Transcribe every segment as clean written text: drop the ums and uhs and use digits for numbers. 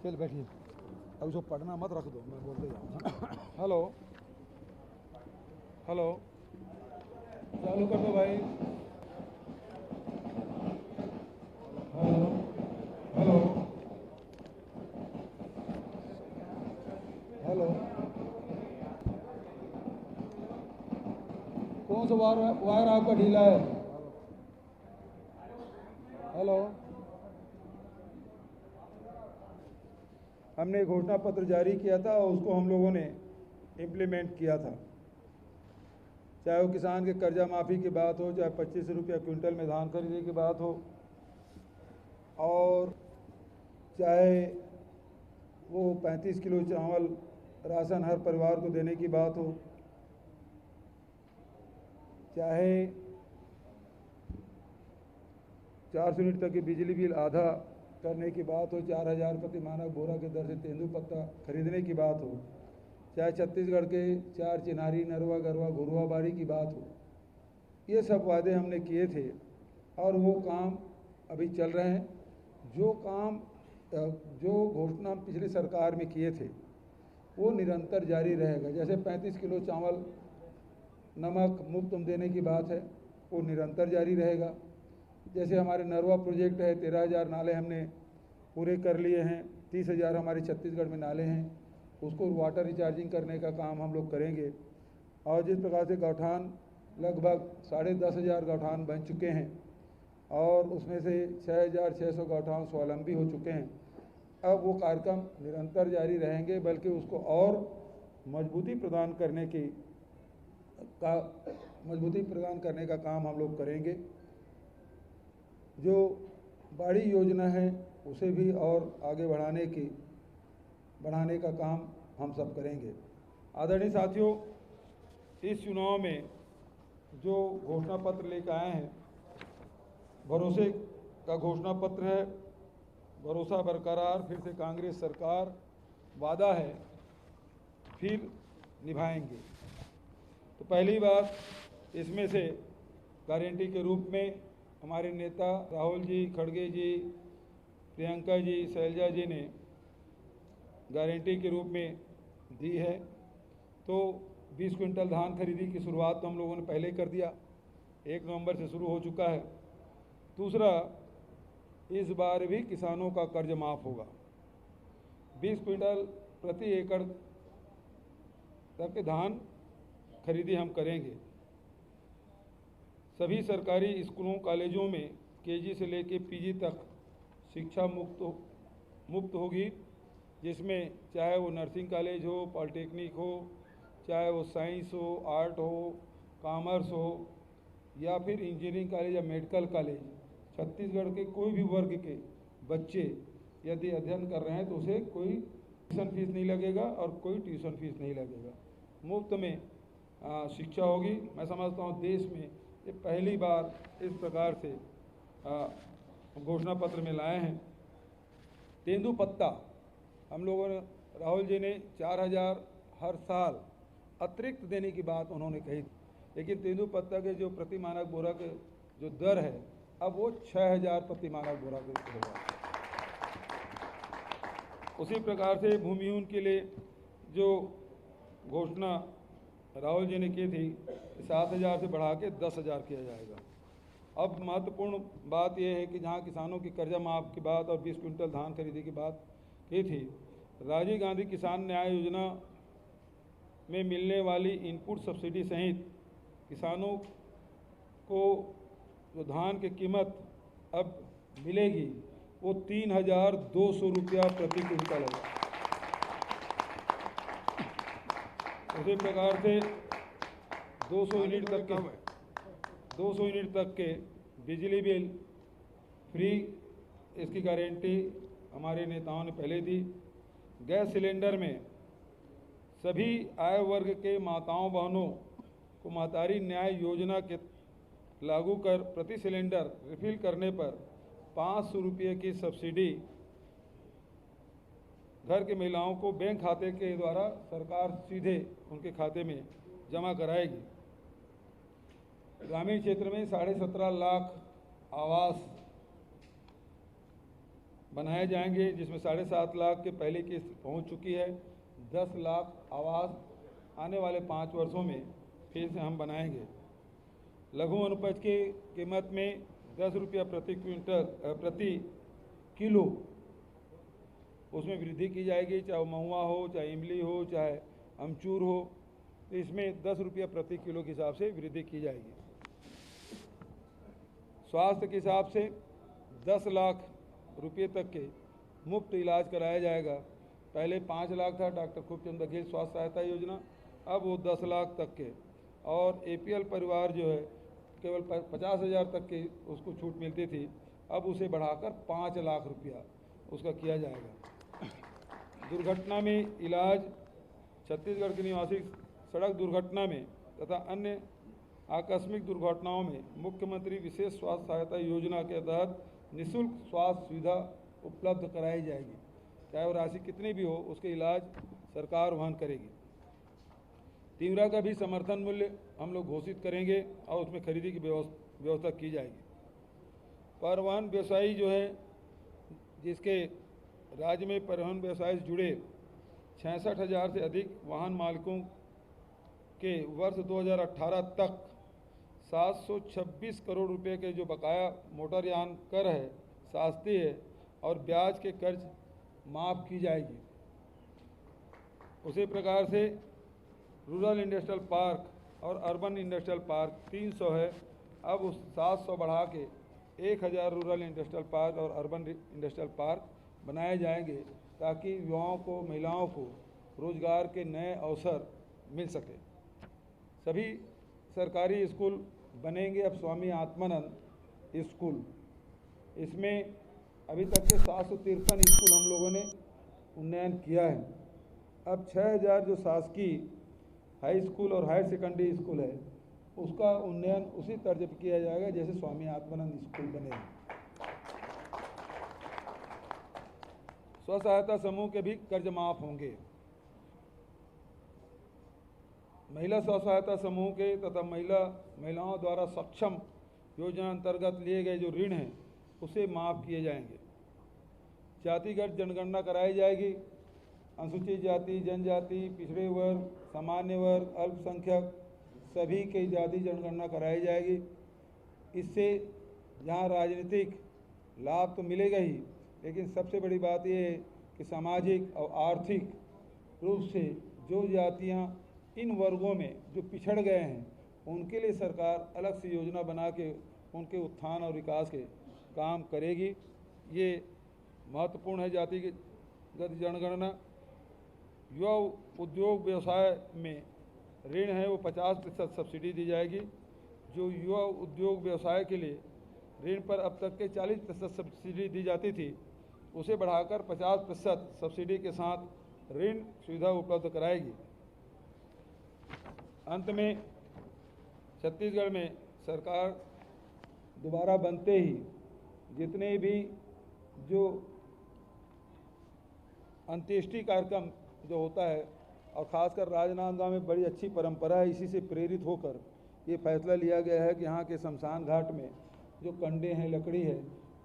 चल बैठिए, अब उसको पढ़ना मत, रख दो, मैं बोलते जाऊँगा। हेलो हेलो, चालू कर दो भाई। हेलो हेलो हेलो, कौन सा वायर आपका ढीला है? हेलो, हमने घोषणा पत्र जारी किया था और उसको हम लोगों ने इम्प्लीमेंट किया था। चाहे वो किसान के कर्जा माफ़ी की बात हो, चाहे 25 रुपया क्विंटल में धान खरीदने की बात हो, और चाहे वो 35 किलो चावल राशन हर परिवार को देने की बात हो, चाहे 400 यूनिट तक की बिजली बिल आधा करने की बात हो, 4000 प्रति मानक बोरा के दर से तेंदुपत्ता खरीदने की बात हो, चाहे छत्तीसगढ़ के 4 चिनारी, नरवा, गरवा, घुरवा बाड़ी की बात हो, ये सब वादे हमने किए थे और वो काम अभी चल रहे हैं। जो घोषणा पिछली सरकार में किए थे वो निरंतर जारी रहेगा। जैसे 35 किलो चावल नमक मुफ्त देने की बात है, वो निरंतर जारी रहेगा। जैसे हमारे नरवा प्रोजेक्ट है, 13,000 नाले हमने पूरे कर लिए हैं, 30,000 हमारे छत्तीसगढ़ में नाले हैं, उसको वाटर रिचार्जिंग करने का काम हम लोग करेंगे। और जिस प्रकार से गौठान लगभग 10,500 गौठान बन चुके हैं और उसमें से 6,600 गौठान स्वावलंबी हो चुके हैं, अब वो कार्यक्रम निरंतर जारी रहेंगे, बल्कि उसको और मजबूती प्रदान करने का काम हम लोग करेंगे। जो बाड़ी योजना है उसे भी और आगे बढ़ाने का काम हम सब करेंगे। आदरणीय साथियों, इस चुनाव में जो घोषणा पत्र लेकर आए हैं, भरोसे का घोषणा पत्र है। भरोसा बरकरार, फिर से कांग्रेस सरकार, वादा है फिर निभाएंगे। तो पहली बात, इसमें से गारंटी के रूप में हमारे नेता राहुल जी, खड़गे जी, प्रियंका जी, शैलजा जी ने गारंटी के रूप में दी है। तो 20 क्विंटल धान खरीदी की शुरुआत तो हम लोगों ने पहले कर दिया, 1 नवंबर से शुरू हो चुका है। दूसरा, इस बार भी किसानों का कर्ज माफ़ होगा। 20 क्विंटल प्रति एकड़ तक धान खरीदी हम करेंगे। सभी सरकारी स्कूलों कॉलेजों में केजी से लेकर पीजी तक शिक्षा मुफ्त होगी, जिसमें चाहे वो नर्सिंग कॉलेज हो, पॉलिटेक्निक हो, चाहे वो साइंस हो, आर्ट हो, कॉमर्स हो, या फिर इंजीनियरिंग कॉलेज या मेडिकल कॉलेज। छत्तीसगढ़ के कोई भी वर्ग के बच्चे यदि अध्ययन कर रहे हैं तो उसे कोई ट्यूशन फीस नहीं लगेगा और कोई ट्यूशन फीस नहीं लगेगा, मुफ्त में शिक्षा होगी। मैं समझता हूँ देश में ये पहली बार इस प्रकार से घोषणा पत्र में लाए हैं। तेंदुपत्ता हम लोगों ने, राहुल जी ने 4,000 हर साल अतिरिक्त देने की बात उन्होंने कही थी, लेकिन तेंदुपत्ता के जो प्रति मानक बोरा के जो दर है, अब वो 6,000 प्रति मानक बोरा के होगा। उसी प्रकार से भूमिहीन के लिए जो घोषणा राहुल जी ने की थी, 7,000 से बढ़ा के 10,000 किया जाएगा। अब महत्वपूर्ण बात यह है कि जहां किसानों की कर्जा माफ की बात और 20 क्विंटल धान खरीदी की बात की थी, राजीव गांधी किसान न्याय योजना में मिलने वाली इनपुट सब्सिडी सहित किसानों को जो धान की कीमत अब मिलेगी वो 3,200 रुपया प्रति क्विंटल होगा। उसी प्रकार से 200 यूनिट तक के बिजली बिल फ्री, इसकी गारंटी हमारे नेताओं ने पहले दी। गैस सिलेंडर में सभी आय वर्ग के माताओं बहनों को महतारी न्याय योजना के लागू कर प्रति सिलेंडर रिफिल करने पर 500 रुपये की सब्सिडी घर की महिलाओं को बैंक खाते के द्वारा सरकार सीधे उनके खाते में जमा कराएगी। ग्रामीण क्षेत्र में 17.5 लाख आवास बनाए जाएंगे, जिसमें 7.5 लाख के पहली किस्त पहुंच चुकी है। 10 लाख आवास आने वाले 5 वर्षों में फिर से हम बनाएंगे। लघु अनुपज की कीमत में 10 रुपया प्रति किलो उसमें वृद्धि की जाएगी, चाहे वो महुआ हो, चाहे इमली हो, चाहे अमचूर हो, तो इसमें 10 रुपया प्रति किलो के हिसाब से वृद्धि की जाएगी। स्वास्थ्य के हिसाब से 10 लाख रुपये तक के मुफ्त इलाज कराया जाएगा। पहले 5 लाख था डॉक्टर खूबचंद बघेल स्वास्थ्य सहायता योजना, अब वो 10 लाख तक के, और APL परिवार जो है केवल 50,000 तक की उसको छूट मिलती थी, अब उसे बढ़ाकर 5 लाख रुपया उसका किया जाएगा। दुर्घटना में इलाज छत्तीसगढ़ के निवासी सड़क दुर्घटना में तथा अन्य आकस्मिक दुर्घटनाओं में मुख्यमंत्री विशेष स्वास्थ्य सहायता योजना के तहत निःशुल्क स्वास्थ्य सुविधा उपलब्ध कराई जाएगी। चाहे वो राशि कितनी भी हो, उसके इलाज सरकार वहन करेगी। तीवरा का भी समर्थन मूल्य हम लोग घोषित करेंगे और उसमें खरीदी की व्यवस्था की जाएगी। परिवहन व्यवसायी जो है, जिसके राज्य में परिवहन व्यवसाय से जुड़े 66,000 से अधिक वाहन मालिकों के वर्ष 2018 तक 726 करोड़ रुपए के जो बकाया मोटरयान कर है, शास्ती है और ब्याज के कर्ज माफ़ की जाएगी। उसी प्रकार से रूरल इंडस्ट्रियल पार्क और अर्बन इंडस्ट्रियल पार्क 300 है, अब उस 700 बढ़ा के 1000 रूरल इंडस्ट्रियल पार्क और अर्बन इंडस्ट्रियल पार्क बनाए जाएंगे, ताकि युवाओं को, महिलाओं को रोजगार के नए अवसर मिल सके। सभी सरकारी स्कूल बनेंगे अब स्वामी आत्मानंद स्कूल। इसमें अभी तक के 753 स्कूल हम लोगों ने उन्नयन किया है। अब 6000 जो शासकीय हाई स्कूल और हायर सेकेंडरी स्कूल है, उसका उन्नयन उसी तर्ज पर किया जाएगा जैसे स्वामी आत्मानंद स्कूल बने। स्व सहायता समूह के भी कर्ज माफ होंगे। महिला स्व सहायता समूह के तथा महिलाओं द्वारा सक्षम योजना अंतर्गत लिए गए जो ऋण हैं, उसे माफ किए जाएंगे। जातिगत जनगणना कराई जाएगी। अनुसूचित जाति, जनजाति, पिछड़े वर्ग, सामान्य वर्ग, अल्पसंख्यक सभी की जाति जनगणना कराई जाएगी। इससे जहाँ राजनीतिक लाभ तो मिलेगा ही, लेकिन सबसे बड़ी बात यह है कि सामाजिक और आर्थिक रूप से जो जातियाँ इन वर्गों में जो पिछड़ गए हैं, उनके लिए सरकार अलग से योजना बना के उनके उत्थान और विकास के काम करेगी। ये महत्वपूर्ण है जातिगत जनगणना। युवा उद्योग व्यवसाय में ऋण है वो 50% सब्सिडी दी जाएगी। जो युवा उद्योग व्यवसाय के लिए ऋण पर अब तक के 40% सब्सिडी दी जाती थी, उसे बढ़ाकर 50% सब्सिडी के साथ ऋण सुविधा उपलब्ध कराएगी। अंत में छत्तीसगढ़ में सरकार दोबारा बनते ही जितने भी जो अंत्येष्टि कार्यक्रम जो होता है, और ख़ासकर राजनांदगांव में बड़ी अच्छी परंपरा है, इसी से प्रेरित होकर ये फैसला लिया गया है कि यहाँ के शमशान घाट में जो कंडे हैं, लकड़ी है,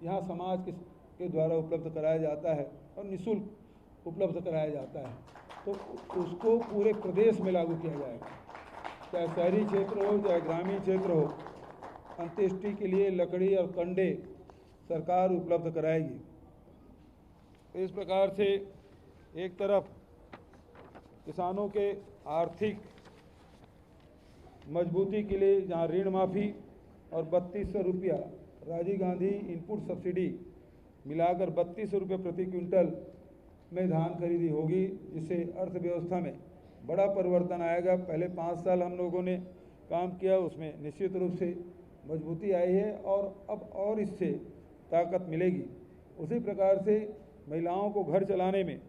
यहाँ समाज के द्वारा उपलब्ध कराया जाता है और निःशुल्क उपलब्ध कराया जाता है। तो उसको पूरे प्रदेश में लागू किया जाएगा, चाहे शहरी क्षेत्र हो चाहे ग्रामीण क्षेत्र हो, अंत्येष्टि के लिए लकड़ी और कंडे सरकार उपलब्ध कराएगी। इस प्रकार से एक तरफ किसानों के आर्थिक मजबूती के लिए जहाँ ऋण माफ़ी और 3200 रुपया राजीव गांधी इनपुट सब्सिडी मिलाकर 3200 रुपये प्रति क्विंटल में धान खरीदी होगी, जिससे अर्थव्यवस्था में बड़ा परिवर्तन आएगा। पहले 5 साल हम लोगों ने काम किया, उसमें निश्चित रूप से मजबूती आई है और अब और इससे ताकत मिलेगी। उसी प्रकार से महिलाओं को घर चलाने में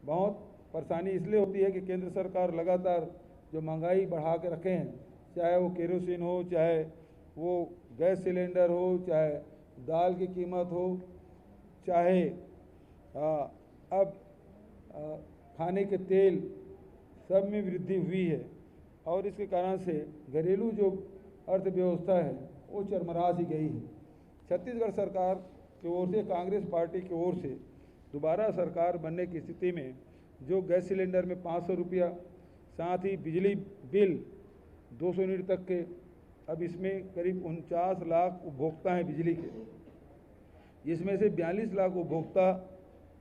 बहुत परेशानी इसलिए होती है कि केंद्र सरकार लगातार जो महंगाई बढ़ा के रखे हैं, चाहे वो केरोसिन हो, चाहे वो गैस सिलेंडर हो, चाहे दाल की कीमत हो, चाहे अब खाने के तेल, सब में वृद्धि हुई है और इसके कारण से घरेलू जो अर्थव्यवस्था है वो चरमरा सी गई है। छत्तीसगढ़ सरकार की ओर से, कांग्रेस पार्टी की ओर से दोबारा सरकार बनने की स्थिति में जो गैस सिलेंडर में 500 रुपया, साथ ही बिजली बिल 200 यूनिट तक के, अब इसमें करीब 49 लाख उपभोक्ता हैं बिजली के, जिसमें से 42 लाख उपभोक्ता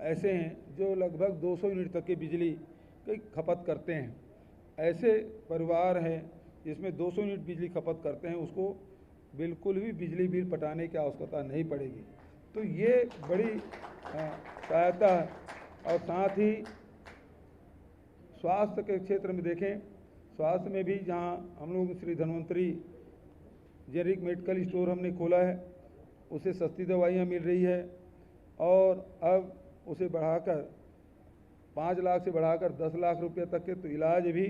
ऐसे हैं जो लगभग 200 यूनिट तक की बिजली की खपत करते हैं। ऐसे परिवार हैं जिसमें 200 यूनिट बिजली खपत करते हैं, उसको बिल्कुल भी बिजली बिल पटाने की आवश्यकता नहीं पड़ेगी। तो ये बड़ी सहायता है। और साथ ही स्वास्थ्य के क्षेत्र में देखें, स्वास्थ्य में भी जहां हम लोग Shri Dhanvantari generic medical store हमने खोला है, उसे सस्ती दवाइयाँ मिल रही है और अब उसे बढ़ाकर 5 लाख से बढ़ाकर 10 लाख रुपये तक के तो इलाज भी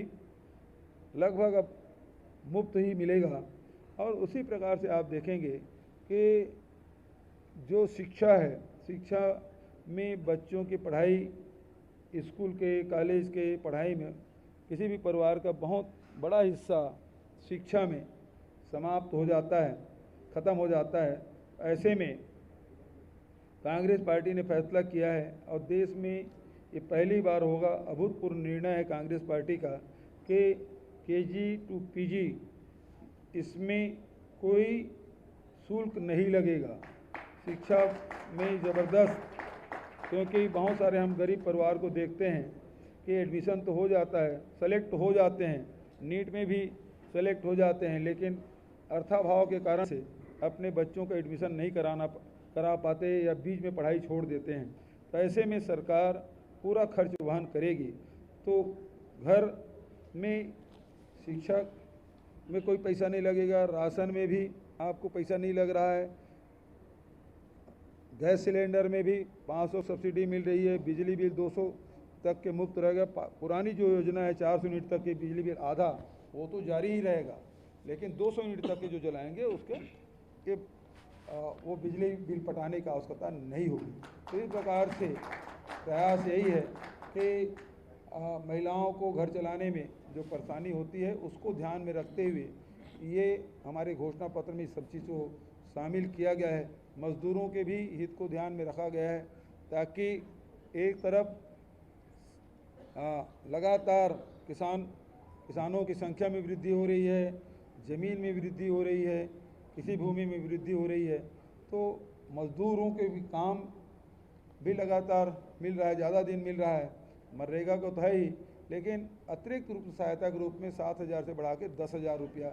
लगभग अब मुफ्त ही मिलेगा। और उसी प्रकार से आप देखेंगे कि जो शिक्षा है, शिक्षा में बच्चों की पढ़ाई, स्कूल के कॉलेज के पढ़ाई में किसी भी परिवार का बहुत बड़ा हिस्सा शिक्षा में समाप्त हो जाता है, ख़त्म हो जाता है। ऐसे में कांग्रेस पार्टी ने फैसला किया है और देश में ये पहली बार होगा, अभूतपूर्व निर्णय है कांग्रेस पार्टी का कि KG to PG इसमें कोई शुल्क नहीं लगेगा। शिक्षा में ज़बरदस्त, क्योंकि बहुत सारे हम गरीब परिवार को देखते हैं कि एडमिशन तो हो जाता है, सेलेक्ट हो जाते हैं, नीट में भी सेलेक्ट हो जाते हैं, लेकिन अर्थाभाव के कारण से अपने बच्चों का एडमिशन नहीं करा पाते या बीच में पढ़ाई छोड़ देते हैं। तो ऐसे में सरकार पूरा खर्च वहन करेगी। तो घर में शिक्षा में कोई पैसा नहीं लगेगा, राशन में भी आपको पैसा नहीं लग रहा है, गैस सिलेंडर में भी 500 सब्सिडी मिल रही है, बिजली बिल 200 तक के मुफ्त रहेगा। पुरानी जो योजना है 400 यूनिट तक के बिजली बिल आधा, वो तो जारी ही रहेगा, लेकिन 200 यूनिट तक के जो जलाएंगे उसके वो बिजली बिल पटाने की आवश्यकता नहीं होगी। तो इस प्रकार से प्रयास यही है कि महिलाओं को घर चलाने में जो परेशानी होती है उसको ध्यान में रखते हुए ये हमारे घोषणा पत्र में सब चीज़ को शामिल किया गया है। मजदूरों के भी हित को ध्यान में रखा गया है, ताकि एक तरफ लगातार किसानों की संख्या में वृद्धि हो रही है, ज़मीन में वृद्धि हो रही है, किसी भूमि में वृद्धि हो रही है, तो मजदूरों के भी काम भी लगातार मिल रहा है, ज़्यादा दिन मिल रहा है। मनरेगा को तो है ही, लेकिन अतिरिक्त रूप सहायता के रूप में 7,000 से बढ़ा के 10,000 रुपया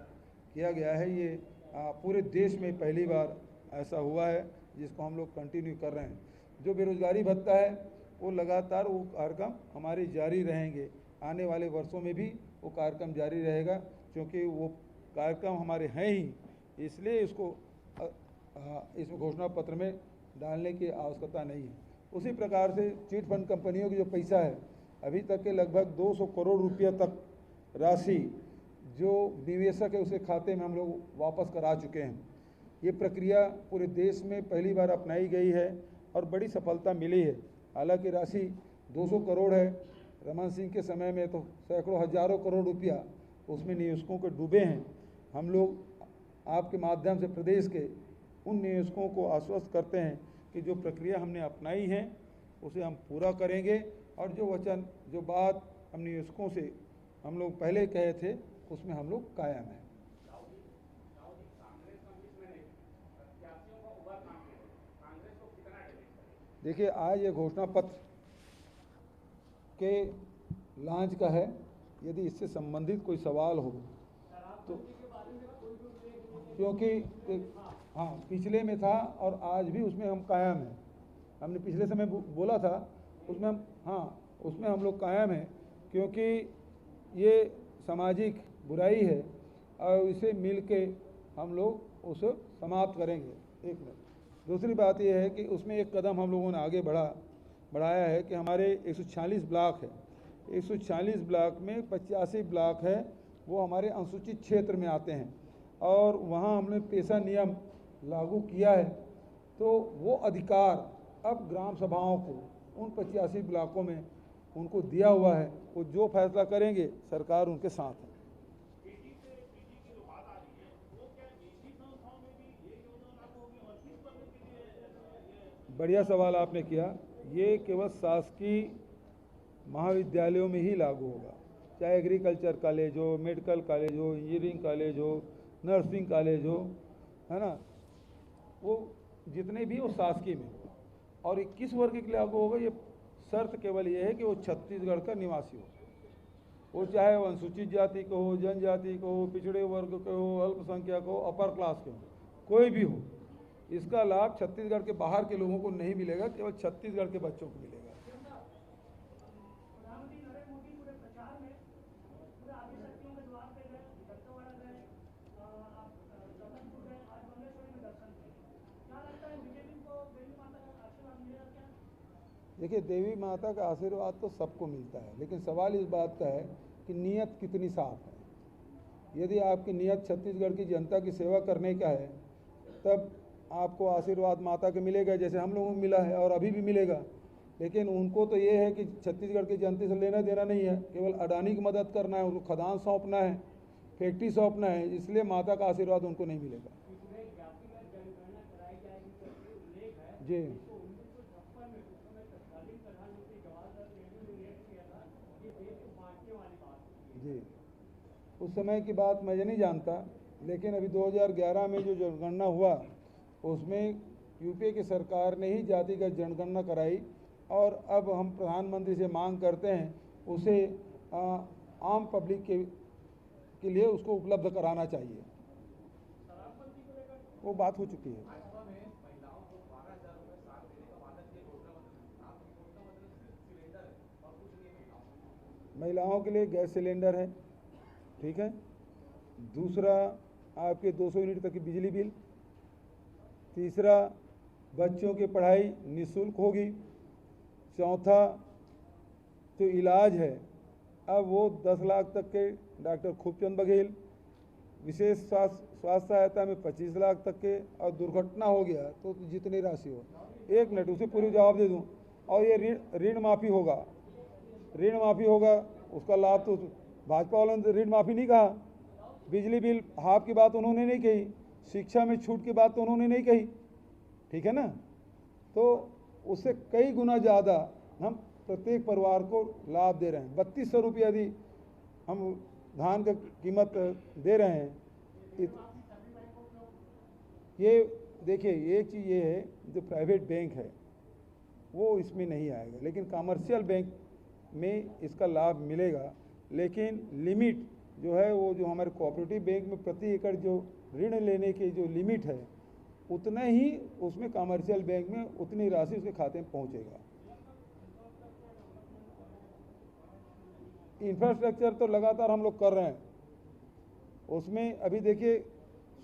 किया गया है। ये पूरे देश में पहली बार ऐसा हुआ है, जिसको हम लोग कंटिन्यू कर रहे हैं। जो बेरोजगारी भत्ता है वो लगातार वो कार्यक्रम हमारे जारी रहेंगे, आने वाले वर्षों में भी वो कार्यक्रम जारी रहेगा, क्योंकि वो कार्यक्रम हमारे हैं ही, इसलिए इसको इस घोषणा पत्र में डालने की आवश्यकता नहीं है। उसी प्रकार से चिट फंड कंपनियों की जो पैसा है, अभी तक के लगभग 200 करोड़ रुपया तक राशि जो निवेशक है उसके खाते में हम लोग वापस करा चुके हैं। ये प्रक्रिया पूरे देश में पहली बार अपनाई गई है और बड़ी सफलता मिली है। हालांकि राशि 200 करोड़ है, रमन सिंह के समय में तो सैकड़ों हजारों करोड़ रुपया उसमें निवेशकों के डूबे हैं। हम लोग आपके माध्यम से प्रदेश के उन निवेशकों को आश्वस्त करते हैं कि जो प्रक्रिया हमने अपनाई है उसे हम पूरा करेंगे, और जो वचन जो बात हम निवेशकों से हम लोग पहले कहे थे उसमें हम लोग कायम हैं। देखिए, आज ये घोषणा पत्र के लॉन्च का है, यदि इससे संबंधित कोई सवाल हो तो, क्योंकि हाँ पिछले में था और आज भी उसमें हम कायम हैं। हमने पिछले समय बोला था उसमें उसमें हम लोग कायम हैं, क्योंकि ये सामाजिक बुराई है और इसे मिल के हम लोग उसे समाप्त करेंगे। एक मिनट, दूसरी बात यह है कि उसमें एक कदम हम लोगों ने आगे बढ़ाया है कि हमारे 146 ब्लॉक है, 146 ब्लॉक में 85 ब्लॉक है वो हमारे अनुसूचित क्षेत्र में आते हैं, और वहाँ हमने पेशा नियम लागू किया है। तो वो अधिकार अब ग्राम सभाओं को उन 85 ब्लॉकों में उनको दिया हुआ है, वो जो फैसला करेंगे सरकार उनके साथ है। बढ़िया सवाल आपने किया। ये केवल शासकीय महाविद्यालयों में ही लागू होगा, चाहे एग्रीकल्चर कॉलेज हो, मेडिकल कॉलेज हो, इंजीनियरिंग कॉलेज हो, नर्सिंग कॉलेज हो, है ना, वो जितने भी वो शासकीय में। और 21 वर्ग के लिए लागू होगा। ये शर्त केवल ये है कि वो छत्तीसगढ़ का निवासी हो, वो चाहे वो अनुसूचित जाति को हो, जनजाति को हो, पिछड़े वर्ग को हो, अल्पसंख्यक हो, अपर क्लास के हो, कोई भी हो। इसका लाभ छत्तीसगढ़ के बाहर के लोगों को नहीं मिलेगा, केवल छत्तीसगढ़ के बच्चों को मिलेगा। प्रधानमंत्री नरेंद्र मोदी पूरे प्रचार में पूरे आदिशक्तियों के द्वार पे गए, दत्तवाड़ा गए, जबलपुर गए, आज बंगलेश्वरी में दर्शन किए। क्या लगता है बीजेपी को देवी माता का आशीर्वाद मिलेगा क्या? देखिए, देवी माता का आशीर्वाद तो सबको मिलता है, लेकिन सवाल इस बात का है कि नीयत कितनी साफ है। यदि आपकी नीयत छत्तीसगढ़ की जनता की सेवा करने का है, तब आपको आशीर्वाद माता के मिलेगा, जैसे हम लोगों को मिला है और अभी भी मिलेगा। लेकिन उनको तो ये है कि छत्तीसगढ़ की जनता से लेना देना नहीं है, केवल अडानी की मदद करना है, उनको खदान सौंपना है, फैक्ट्री सौंपना है, इसलिए माता का आशीर्वाद उनको नहीं मिलेगा। जी जी, उस समय की बात मैं नहीं जानता, लेकिन अभी 2011 में जो जनगणना हुआ उसमें यूपीए की सरकार ने ही जातिगत जनगणना कराई, और अब हम प्रधानमंत्री से मांग करते हैं उसे आम पब्लिक के लिए उसको उपलब्ध कराना चाहिए। वो बात हो चुकी है। महिलाओं के लिए गैस सिलेंडर है, ठीक है। दूसरा, आपके 200 यूनिट तक की बिजली बिल। तीसरा, बच्चों की पढ़ाई निःशुल्क होगी। चौथा, जो इलाज है अब वो 10 लाख तक के डॉक्टर खूबचंद बघेल, विशेष स्वास्थ्य सहायता में 25 लाख तक के, और दुर्घटना हो गया तो जितनी राशि हो। 1 मिनट, उसे पूरी जवाब दे दूं। और ये ऋण माफ़ी होगा, ऋण माफ़ी होगा, उसका लाभ तो भाजपा वालों ने ऋण माफ़ी नहीं कहा। बिजली बिल हाफ की बात उन्होंने नहीं कही, शिक्षा में छूट की बात तो उन्होंने नहीं कही, ठीक है ना। तो उससे कई गुना ज़्यादा हम प्रत्येक परिवार को लाभ दे रहे हैं। 3200 रुपये यदि हम धान की कीमत दे रहे हैं, ये देखिए, एक चीज़ ये है, जो प्राइवेट बैंक है वो इसमें नहीं आएगा, लेकिन कमर्शियल बैंक में इसका लाभ मिलेगा। लेकिन लिमिट जो है, वो जो हमारे कोऑपरेटिव बैंक में प्रति एकड़ जो ऋण लेने की जो लिमिट है, उतना ही उसमें कमर्शियल बैंक में उतनी राशि उसके खाते में पहुंचेगा। इंफ्रास्ट्रक्चर तो लगातार हम लोग कर रहे हैं, उसमें अभी देखिए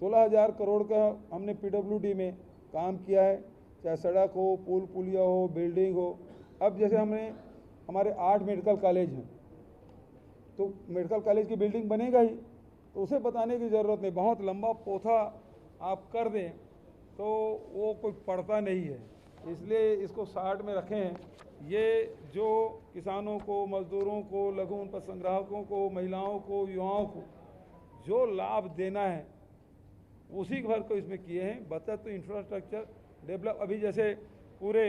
16,000 करोड़ का हमने पीडब्ल्यूडी में काम किया है, चाहे सड़क हो, पुल पुलिया हो, बिल्डिंग हो। अब जैसे हमारे 8 मेडिकल कॉलेज हैं, तो मेडिकल कॉलेज की बिल्डिंग बनेगा ही, तो उसे बताने की ज़रूरत नहीं। बहुत लंबा पोथा आप कर दें तो वो कोई पड़ता नहीं है, इसलिए इसको 60 में रखें हैं। ये जो किसानों को, मजदूरों को, लघु उन संग्राहकों को, महिलाओं को, युवाओं को जो लाभ देना है उसी भर को इसमें किए हैं। बचत तो इंफ्रास्ट्रक्चर डेवलप, अभी जैसे पूरे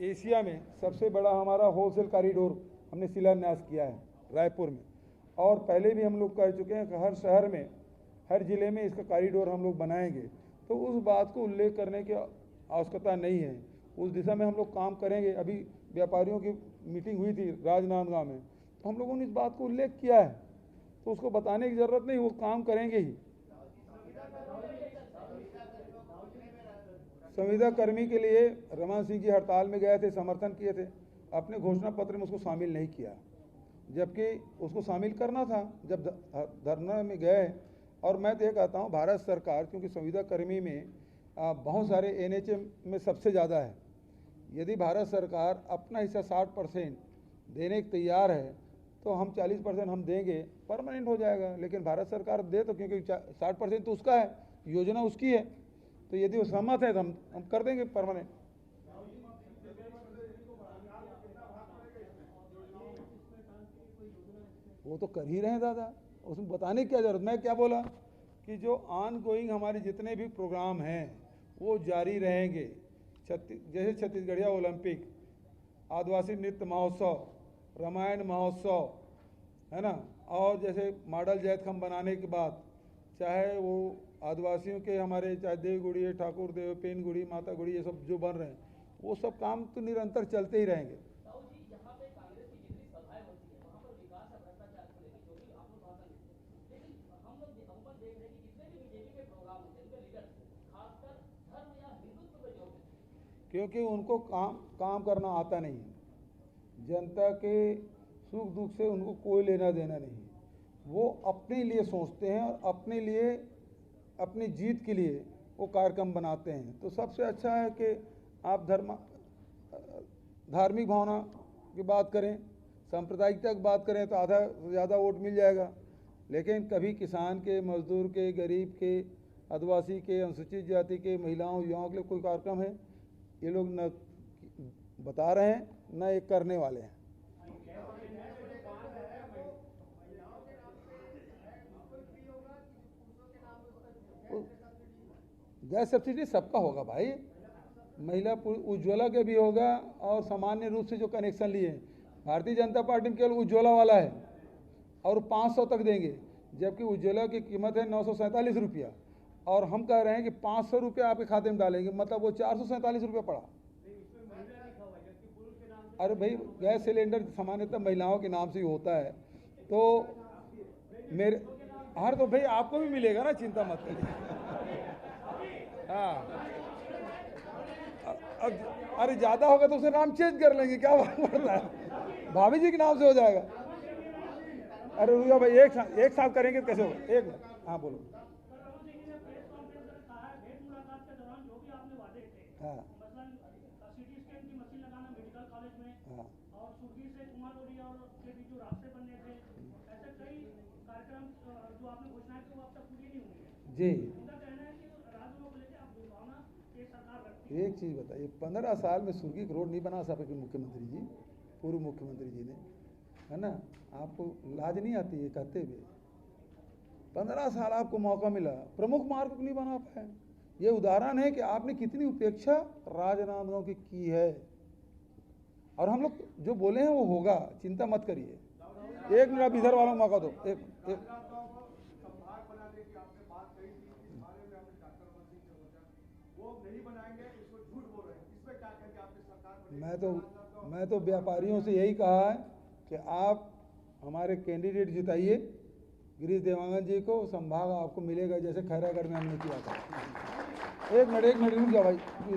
एशिया में सबसे बड़ा हमारा होलसेल कॉरिडोर हमने शिलान्यास किया है रायपुर में, और पहले भी हम लोग कर चुके हैं कि हर शहर में, हर ज़िले में इसका कॉरिडोर हम लोग बनाएंगे। तो उस बात को उल्लेख करने की आवश्यकता नहीं है, उस दिशा में हम लोग काम करेंगे। अभी व्यापारियों की मीटिंग हुई थी राजनांदगांव में, तो हम लोगों ने इस बात को उल्लेख किया है, तो उसको बताने की ज़रूरत नहीं, वो काम करेंगे ही। संविदा कर्मी के लिए रमन सिंह जी हड़ताल में गए थे, समर्थन किए थे, अपने घोषणा पत्र में उसको शामिल नहीं किया, जबकि उसको शामिल करना था जब धरना में गए। और मैं तो ये कहता हूँ, भारत सरकार, क्योंकि संविदा कर्मी में बहुत सारे एनएचएम में सबसे ज़्यादा है, यदि भारत सरकार अपना हिस्सा 60% देने को तैयार है, तो हम 40% हम देंगे, परमानेंट हो जाएगा। लेकिन भारत सरकार दे तो, क्योंकि 60% तो उसका है, योजना उसकी है, तो यदि वो सहमत है तो हम कर देंगे परमानेंट। वो तो कर ही रहे हैं दादा, उसमें बताने की क्या जरूरत। मैं क्या बोला कि जो ऑन गोइंग हमारे जितने भी प्रोग्राम हैं वो जारी रहेंगे, जैसे छत्तीसगढ़िया ओलंपिक, आदिवासी नृत्य महोत्सव, रामायण महोत्सव, है ना, और जैसे मॉडल जैतखम बनाने के बाद चाहे वो आदिवासियों के हमारे चाहे देवगुड़ी, ठाकुर देव, पेन गुड़ी, माता गुड़ी, ये सब जो बन रहे हैं वो सब काम तो निरंतर चलते ही रहेंगे। राहुल जी, यहाँ पे कांग्रेस की जितनी सभाएं होती है वहाँ पर विकास और भ्रष्टाचार को लेकर जो भी आप लोग भाषण देते हैं, लेकिन हम लोग देख रहे हैं कि जितने भी बीजेपी के प्रोग्राम होते हैं उनके लीडर खासकर धर्म या हिंदुत्व पे जोर देते हैं, क्योंकि उनको काम करना आता नहीं है। जनता के सुख दुख से उनको कोई लेना देना नहीं है। वो अपने लिए सोचते हैं और अपने लिए, अपनी जीत के लिए वो कार्यक्रम बनाते हैं। तो सबसे अच्छा है कि आप धार्मिक भावना की बात करें, सांप्रदायिकता की बात करें तो आधा से ज़्यादा वोट मिल जाएगा। लेकिन कभी किसान के, मजदूर के, गरीब के, आदिवासी के, अनुसूचित जाति के, महिलाओं, युवाओं के लिए कोई कार्यक्रम है, ये लोग न बता रहे हैं न ये करने वाले हैं। गैस सब्सिडी सबका होगा भाई, महिला उज्ज्वला के भी होगा और सामान्य रूप से जो कनेक्शन लिए हैं। भारतीय जनता पार्टी में केवल उज्ज्वला वाला है और 500 तक देंगे, जबकि उज्ज्वला की कीमत है 947 रुपया और हम कह रहे हैं कि 500 रुपया आपके खाते में डालेंगे, मतलब वो 447 रुपया पड़ा। अरे भाई, गैस सिलेंडर सामान्यतः महिलाओं के नाम से ही होता है, तो मेरे हर तो भाई आपको भी मिलेगा ना, चिंता मत करिए। हाँ, अब अरे ज़्यादा होगा तो उसे नाम चेंज कर लेंगे, क्या बात पड़ता है, भाभी जी के नाम से हो जाएगा। अरे रुको भाई, एक साथ करेंगे तो कैसे होगा, एक मिनट। हाँ बोलो। हाँ सिटी स्कैन की मशीन लगाना मेडिकल कॉलेज में, हाँ और सुरगी से कुमार ओडिया और के बीच जो रास्ते बनने थे, ऐसे कई कार्यक्रम जो आपने घोषणाएं की वो अब तक पूरी नहीं हुई है। जी। उनका कहना है कि राज्यों को लेकर आप दुर्भावना के सरकार रखती है। एक चीज़ बताइए, 15 साल में सुर्गी रोड नहीं बना सके मुख्यमंत्री जी, पूर्व मुख्यमंत्री जी ने, है ना, आपको लाज नहीं आती है कहते हुए? 15 साल आपको मौका मिला, प्रमुख मार्ग नहीं बना पाए। ये उदाहरण है कि आपने कितनी उपेक्षा राजनांदगांव की है, और हम लोग जो बोले हैं वो होगा, चिंता मत करिए। एक मिनट आप इधर वालों को मौका दो। एक मैं तो व्यापारियों से यही कहा है कि आप हमारे कैंडिडेट जिताइए गिरीश देवांगन जी को, संभाग आपको मिलेगा जैसे खैरागढ़ में हमने किया था। एक मिनट रुक जाओ भाई।